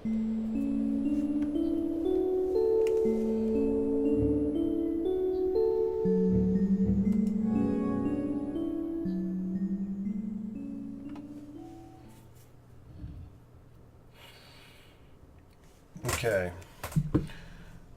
Okay,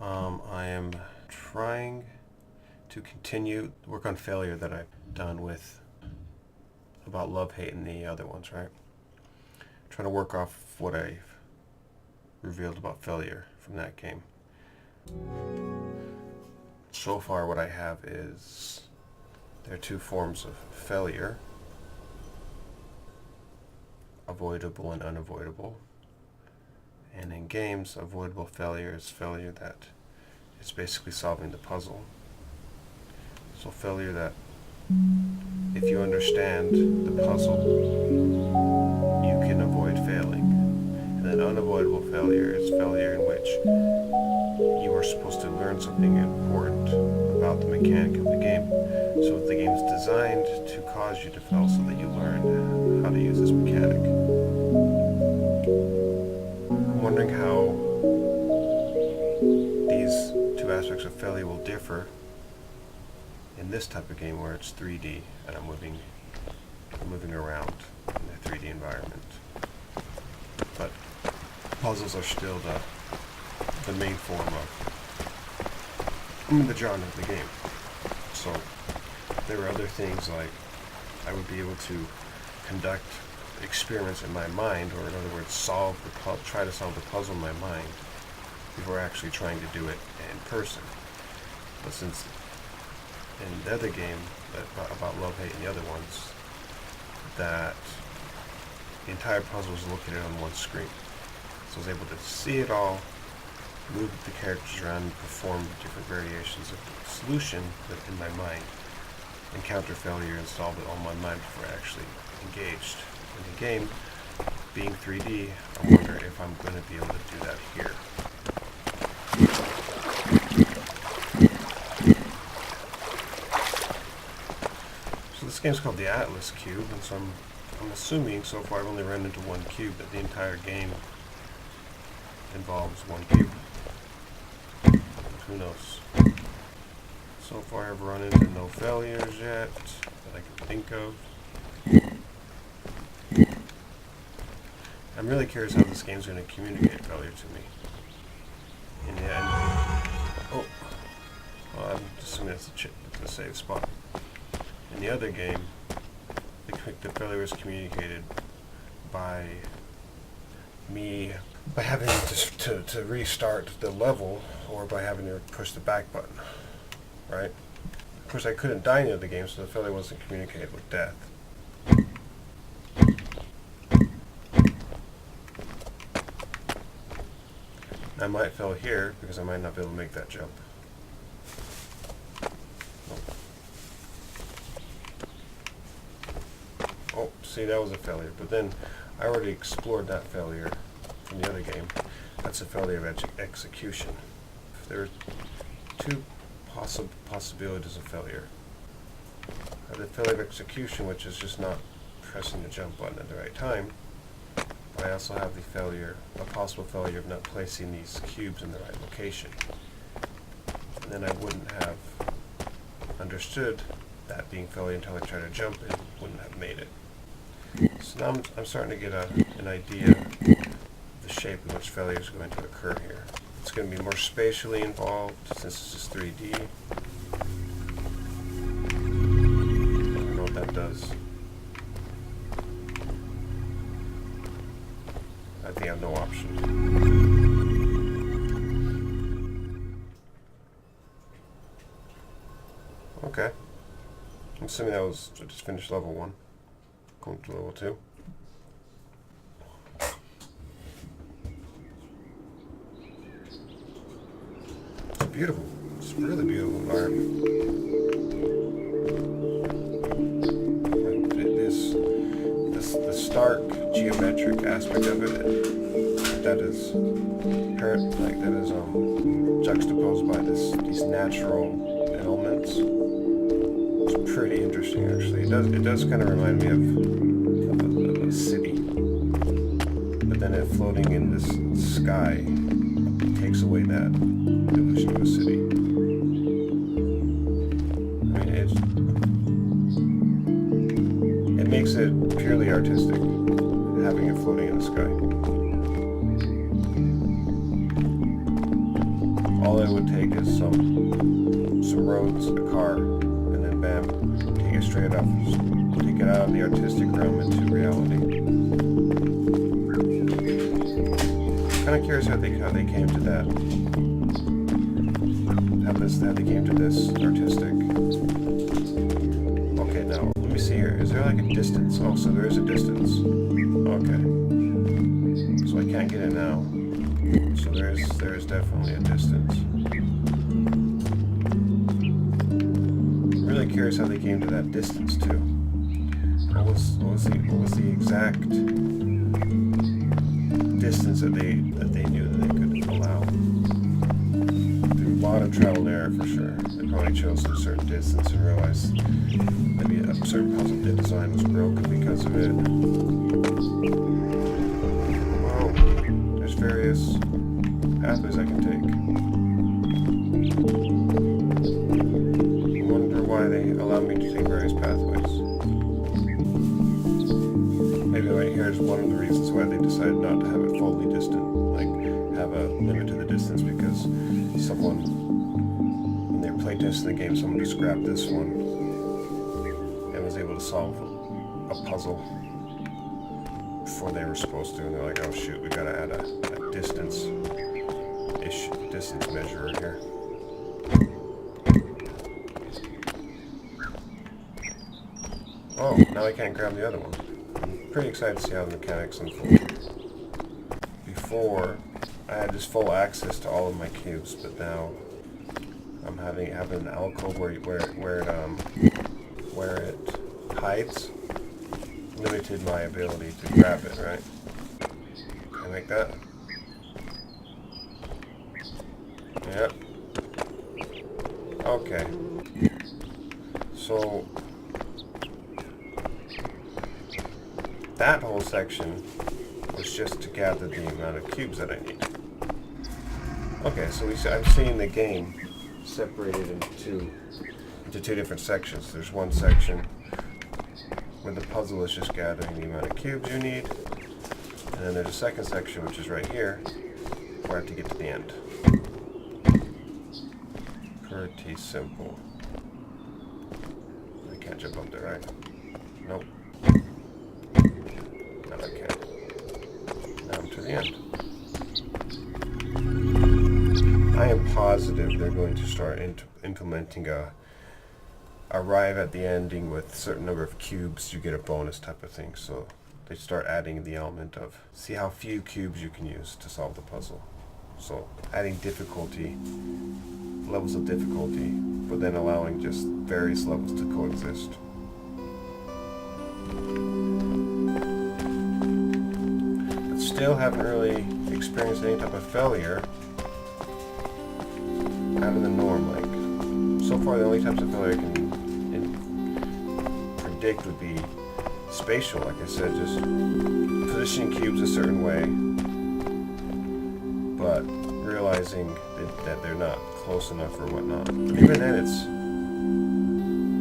I am trying to continue work on failure that I've done with about love, hate, and the other ones, right? Trying to work off what I've revealed about failure from that game. So far what I have is there are two forms of failure, avoidable and unavoidable. And in games, avoidable failure is failure that it's basically solving the puzzle. So failure that if you understand the puzzle, you can avoid failing. And then unavoidable failure is failure in which you are supposed to learn something important about the mechanic of the game. So the game is designed to cause you to fail so that you learn how to use this mechanic. I'm wondering how these two aspects of failure will differ in this type of game where it's 3D and I'm moving around in a 3D environment. But puzzles are still the main form of the genre of the game. So there are other things like I would be able to conduct experiments in my mind, or in other words, try to solve the puzzle in my mind before actually trying to do it in person. But since in the other game about love, hate, and the other ones, that the entire puzzle was located on one screen, so I was able to see it all, move the characters around, and perform different variations of the solution in my mind, encounter failure, and solve it all in my mind before I actually engaged in the game. Being 3D, I wonder if I'm going to be able to do that here. So this game's called the Atlas Cube, and so I'm assuming so far I've only run into one cube, but the entire game involves one cube. Who knows? So far I've run into no failures yet that I can think of. I'm really curious how this game's going to communicate failure to me. In the end, well, I'm assuming that's the save spot. In the other game, the failure is communicated by me having to restart the level, or by having to push the back button, right? Of course, I couldn't die in the other game, so the failure wasn't communicated with death. I might fail here because I might not be able to make that jump. Oh, see, that was a failure. But then I already explored that failure from the other game. That's a failure of execution. There are two possibilities of failure. The failure of execution, which is just not pressing the jump button at the right time. I also have a possible failure of not placing these cubes in the right location. And then I wouldn't have understood that being failure until I tried to jump and wouldn't have made it. So now I'm starting to get an idea of the shape in which failure is going to occur here. It's going to be more spatially involved since it's just 3D. I don't know what that does. I think I have no option. Okay. I'm assuming I just finished level 1. Going to level 2. It's beautiful. It's a really beautiful environment. The stark geometric aspect of it, that is juxtaposed by these natural elements. It's pretty interesting, actually. It does kind of remind me of a city. but then it floating in this sky takes away that illusion of a city. I mean, it makes it purely artistic, having it floating in the sky. All it would take is some roads, a car, and then bam, take it straight up, take it out of the artistic realm into reality. Kind of curious how they came to that. How they came to this artistic. Okay, now let me see here. Is there like a distance? Oh, so there is a distance. Okay. So I can't get it now. So there is definitely a distance. I'm really curious how they came to that distance too. What was the exact distance that they knew that they could allow? Through a lot of trial and error for sure. They probably chose a certain distance and realized maybe a certain puzzle design was broken because of it. Wow, there's various pathways I can take. I wonder why they allow me to take various pathways. Maybe right here is one of the reasons why they decided not to have it fully distant, like have a limit to the distance, because someone, when they were playtesting the game, someone just grabbed this one and was able to solve a puzzle before they were supposed to, and they're like, oh shoot, we gotta add a distance measurer here. Oh, now I can't grab the other one. I'm pretty excited to see how the mechanics unfold. Before, I had just full access to all of my cubes, but now I'm having an alcove where it hides, limited my ability to grab it, right? Can I make that? Yep. Okay. So that whole section was just to gather the amount of cubes that I need. Okay, so I'm seeing the game separated into two different sections. There's one section where the puzzle is just gathering the amount of cubes you need, and then there's a second section which is right here where I have to get to the end. Pretty simple. I can't jump up there, right? Nope. No, I can't. Now I'm to the end. I am positive they're going to start implementing arrive at the ending with a certain number of cubes, you get a bonus type of thing. So they start adding the element of see how few cubes you can use to solve the puzzle. So adding difficulty, levels of difficulty, but then allowing just various levels to coexist. But still haven't really experienced any type of failure out of the norm. Like, so far the only types of failure I can predict would be spatial, like I said, just positioning cubes a certain way, but realizing that they're not close enough or whatnot. But even then, it's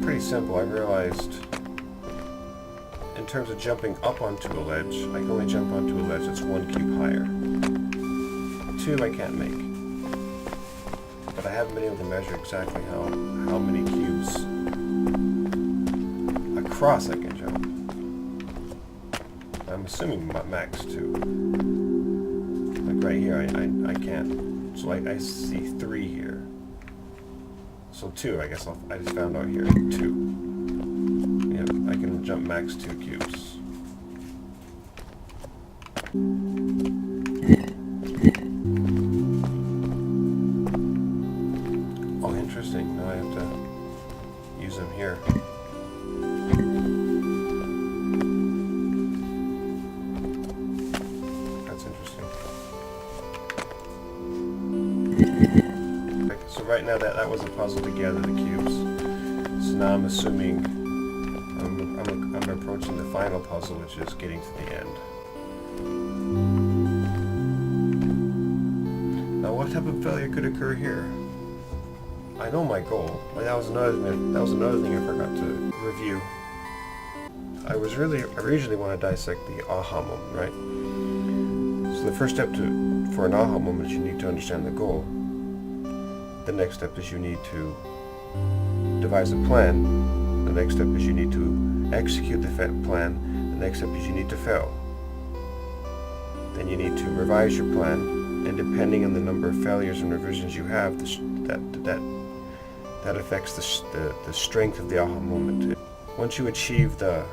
pretty simple. I realized in terms of jumping up onto a ledge, I can only jump onto a ledge that's 1 cube higher. 2 I can't make. But I haven't been able to measure exactly how many cubes across I can jump. I'm assuming max 2. Like right here, I can't. So I see 3 here. So 2, I guess I just found out here. 2. Yeah, I can jump max 2 cubes. Oh, interesting. Now I have to use them here. Right now that was a puzzle to gather the cubes. So now I'm assuming I'm approaching the final puzzle, which is getting to the end. what type of failure could occur here? I know my goal. That was another thing I forgot to review. I originally want to dissect the aha moment, right? So the first step for an aha moment is you need to understand the goal. The next step is you need to devise a plan. The next step is you need to execute the plan. The next step is you need to fail. Then you need to revise your plan, and depending on the number of failures and revisions you have, that affects the strength of the aha moment. Once you achieve the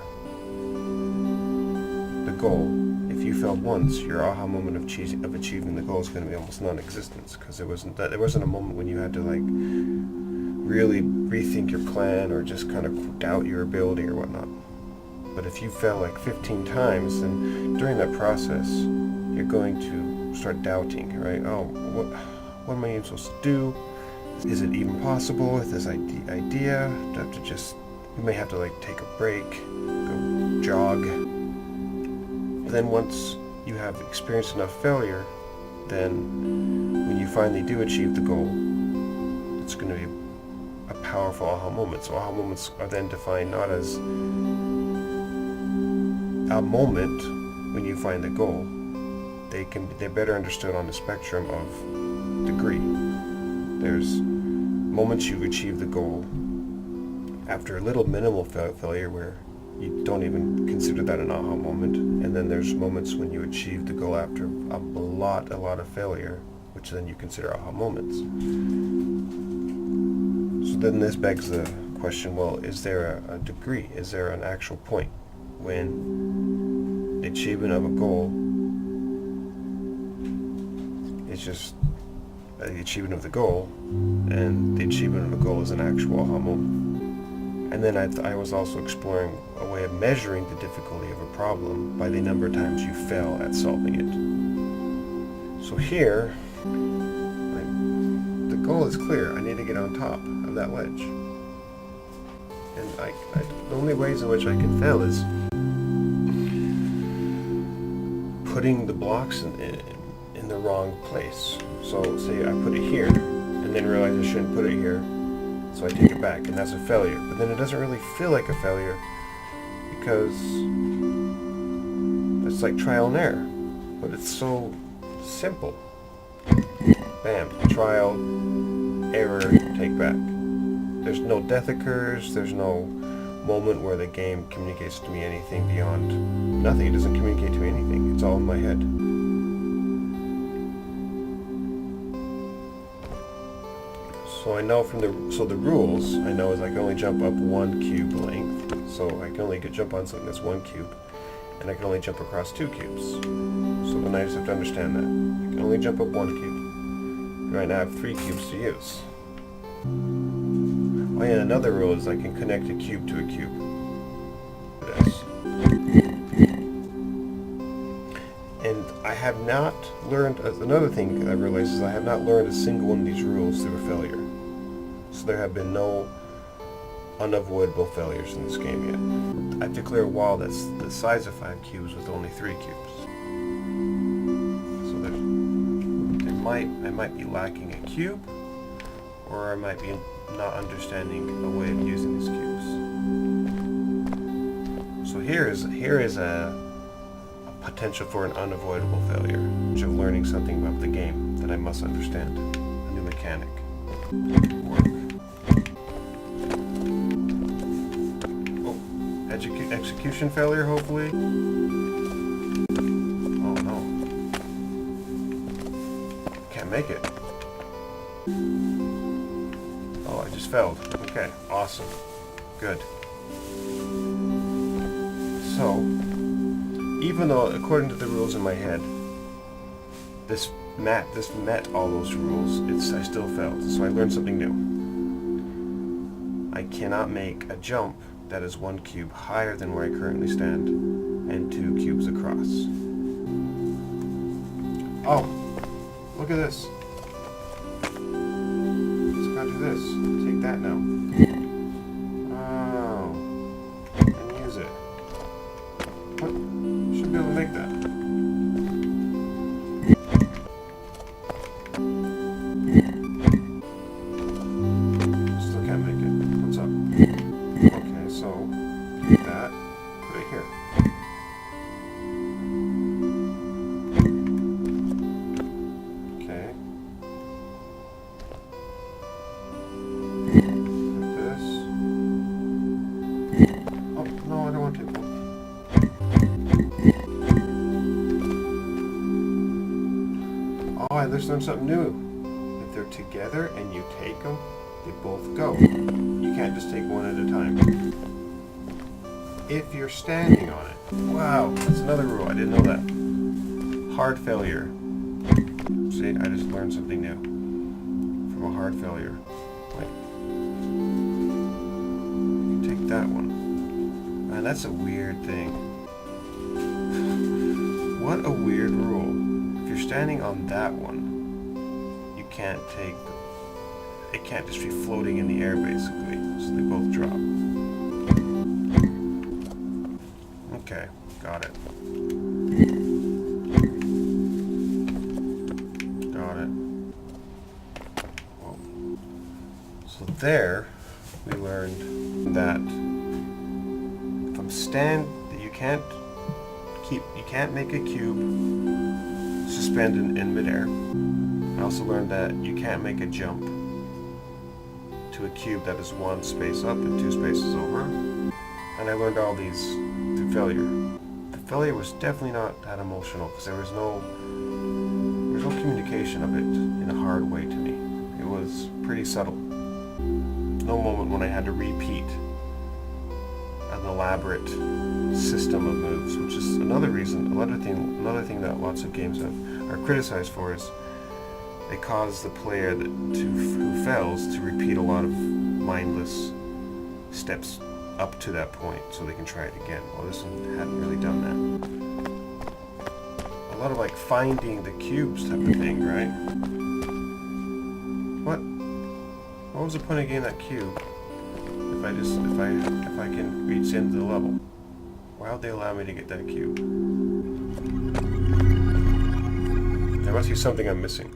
goal, if you failed once, your aha moment of achieving the goal is going to be almost non-existent, because there wasn't a moment when you had to like really rethink your plan or just kind of doubt your ability or whatnot. But if you fail like 15 times, then during that process, you're going to start doubting, right? Oh, what am I even supposed to do? Is it even possible with this idea? Do I have to you may have to like take a break, go jog. Then once you have experienced enough failure, then when you finally do achieve the goal, it's going to be a powerful aha moment. So aha moments are then defined not as a moment when you find the goal. They're better understood on the spectrum of degree. There's moments you achieve the goal after a little minimal failure where you don't even consider that an aha moment, and then there's moments when you achieve the goal after a lot of failure, which then you consider aha moments. So then this begs the question, well, is there a degree? Is there an actual point when the achievement of a goal is just the achievement of the goal, and the achievement of a goal is an actual aha moment? And then I was also exploring a way of measuring the difficulty of a problem by the number of times you fail at solving it. So here, the goal is clear. I need to get on top of that ledge. And the only ways in which I can fail is putting the blocks in the wrong place. So say I put it here, and then realize I shouldn't put it here, so I take it back, and that's a failure. But then it doesn't really feel like a failure, because it's like trial and error. But it's so simple. Bam, trial, error, take back. There's no death occurs, there's no moment where the game communicates to me anything beyond nothing. It doesn't communicate to me anything. It's all in my head. So I know from the rules, I know is I can only jump up 1 cube length. So I can only jump on something that's 1 cube, and I can only jump across 2 cubes. So then I just have to understand that. I can only jump up 1 cube. And right now I have 3 cubes to use. Oh yeah, another rule is I can connect a cube to a cube. This. And I have not learned, another thing I realized is I have not learned a single one of these rules through a failure. So there have been no unavoidable failures in this game yet. I have to clear a wall that's the size of 5 cubes with only 3 cubes. So I might be lacking a cube, or I might be not understanding a way of using these cubes. So here is a potential for an unavoidable failure, which of learning something about the game that I must understand, a new mechanic. Work. Oh, execution failure, hopefully. Oh no. Can't make it. Oh, I just failed. Okay, awesome. Good. So, even though, according to the rules in my head, this met all those rules, I still failed. So I learned something new. I cannot make a jump that is 1 cube higher than where I currently stand and 2 cubes across. Oh, look at this. Just gotta do this. Take that now. Oh, and use it. What? Should be able to make that. I just learned something new. If they're together and you take them, they both go. You can't just take one at a time. If you're standing on it. Wow, that's another rule. I didn't know that. Hard failure. See, I just learned something new from a hard failure. Wait. You can take that one. Man, that's a weird thing. What a weird rule. If you're standing on that one, you can't take... It can't just be floating in the air, basically. So they both drop. Okay, got it. Got it. Whoa. So there, we learned that if you can't make a cube suspended in midair. I also learned that you can't make a jump to a cube that is one space up and two spaces over. And I learned all these through failure. The failure was definitely not that emotional because there was no communication of it in a hard way to me. It was pretty subtle. No moment when I had to repeat an elaborate system of moves, which is another thing that lots of games are criticized for is they cause the player who fails to repeat a lot of mindless steps up to that point so they can try it again. Well, this one hadn't really done that. A lot of like finding the cubes type of thing, right? What was the point of getting that cube if I can reach the end of the level? Why would they allow me to get that cube? There must be something I'm missing.